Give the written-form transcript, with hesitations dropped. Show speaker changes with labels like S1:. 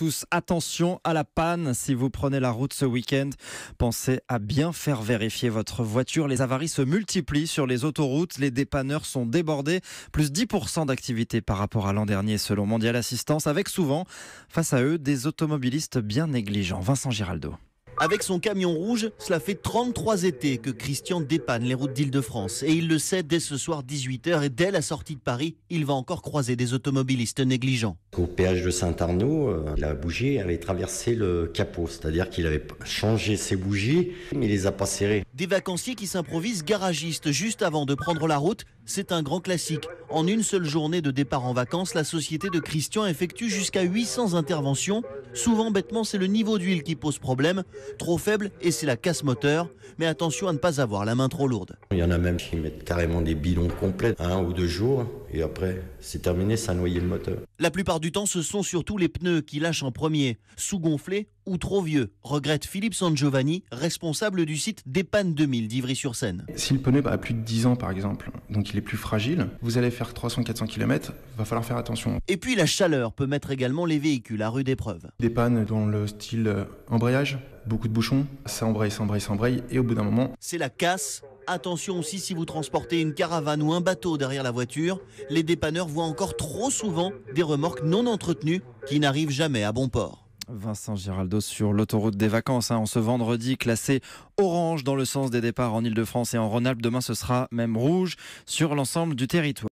S1: tous. Attention à la panne si vous prenez la route ce week-end. Pensez à bien faire vérifier votre voiture. Les avaries se multiplient sur les autoroutes. Les dépanneurs sont débordés. Plus 10% d'activité par rapport à l'an dernier selon Mondial Assistance, avec souvent face à eux des automobilistes bien négligents. Vincent Giraldo.
S2: Avec son camion rouge, cela fait 33 étés que Christian dépanne les routes d'Île-de-France. Et il le sait dès ce soir 18h et dès la sortie de Paris, il va encore croiser des automobilistes négligents.
S3: Au péage de Saint-Arnaud, la bougie avait traversé le capot, c'est-à-dire qu'il avait changé ses bougies, mais il les a pas serrées.
S2: Des vacanciers qui s'improvisent garagistes juste avant de prendre la route, c'est un grand classique. En une seule journée de départ en vacances, la société de Christian effectue jusqu'à 800 interventions. Souvent, bêtement, c'est le niveau d'huile qui pose problème. Trop faible et c'est la casse moteur. Mais attention à ne pas avoir la main trop lourde.
S3: Il y en a même qui mettent carrément des bidons complets, 1 ou 2 jours, et après, c'est terminé, ça a noyé le moteur.
S2: La plupart du temps, ce sont surtout les pneus qui lâchent en premier, sous-gonflés ou trop vieux, regrette Philippe Sangiovanni, responsable du site Dépanne 2000 d'Ivry-sur-Seine.
S4: Si le pneu a plus de 10 ans par exemple, donc il est plus fragile, vous allez faire 300-400 km, va falloir faire attention.
S2: Et puis la chaleur peut mettre également les véhicules à rude épreuve.
S4: Des pannes dans le style embrayage, beaucoup de bouchons, ça embraye, et au bout d'un moment...
S2: C'est la casse. Attention aussi si vous transportez une caravane ou un bateau derrière la voiture, les dépanneurs voient encore trop souvent des remorques non entretenues qui n'arrivent jamais à bon port.
S1: Vincent Giraldo sur l'autoroute des vacances en ce vendredi, classé orange dans le sens des départs en Île-de-France et en Rhône-Alpes. Demain ce sera même rouge sur l'ensemble du territoire.